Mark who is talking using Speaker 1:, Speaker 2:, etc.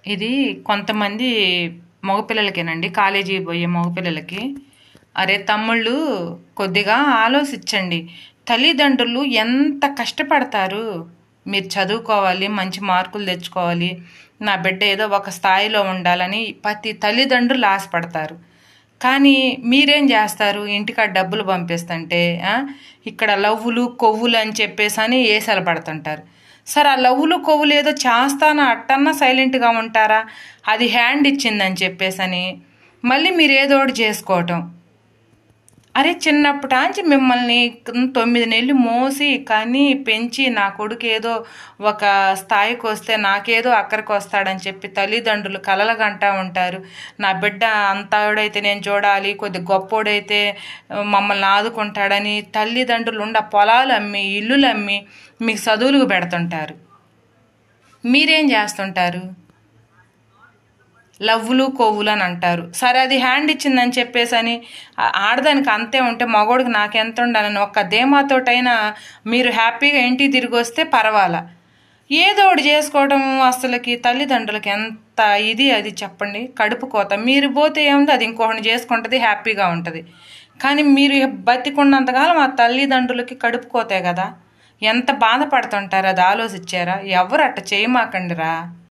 Speaker 1: ఇది కొంతమంది మగపిల్లలకేనండి. కాలేజీ పోయే మగపిల్లలకి. అరే తమ్ముళ్ళు, కొద్దిగా ఆలోచించండి. తల్లిదండ్రులు ఎంత కష్టపడతారు. మీరు చదువుకోవాలి, మంచి మార్కులు తెచ్చుకోవాలి, నా బిడ్డ ఏదో ఒక స్థాయిలో ఉండాలని ప్రతి తల్లిదండ్రులు ఆశపడతారు. కానీ మీరేం చేస్తారు? ఇంటికాడ డబ్బులు పంపిస్తుంటే ఇక్కడ లవ్వులు కొవ్వులు అని చెప్పేసి అని ఏసలు పడుతుంటారు. సరే, ఆ లవ్వులు కొవ్వులు ఏదో చేస్తానా అట్టన్నా సైలెంట్గా ఉంటారా? అది హ్యాండ్ ఇచ్చిందని చెప్పేసని మళ్ళీ మీరు ఏదో ఒకటి చేసుకోవటం. అరే చిన్నప్పటాంచి మిమ్మల్ని 9 నెలలు మోసి కని పెంచి నా కొడుకు ఏదో ఒక స్థాయికి వస్తే నాకేదో అక్కడికి వస్తాడని చెప్పి తల్లిదండ్రులు కలలుగంటా ఉంటారు. నా బిడ్డ అంతాడైతే నేను చూడాలి, కొద్ది గొప్పోడైతే మమ్మల్ని ఆదుకుంటాడని తల్లిదండ్రులు ఉండ పొలాలు అమ్మి ఇల్లులు అమ్మి మీకు చదువులకు పెడుతుంటారు. మీరేం చేస్తుంటారు? లవ్వులు కొవ్వులు అని అంటారు. సరే, అది హ్యాండ్ ఇచ్చిందని చెప్పేసని ఆడదానికి అంతే ఉంటే మగోడికి నాకెంత ఉండాలని ఒక్క ధీమాతోటైనా మీరు హ్యాపీగా ఇంటికి తిరిగి వస్తే పర్వాలా. ఏదో ఒకటి చేసుకోవడం అసలుకి తల్లిదండ్రులకి ఎంత ఇది అది చెప్పండి. కడుపు కోత. మీరు పోతే ఏముంది, అది ఇంకొకటి చేసుకుంటుంది, హ్యాపీగా ఉంటుంది. కానీ మీరు బతికున్నంతకాలం ఆ తల్లిదండ్రులకి కడుపు కోతే కదా. ఎంత బాధపడుతుంటారు, అది ఆలోచించారా? ఎవరు అట్ట చేయమాకండిరా.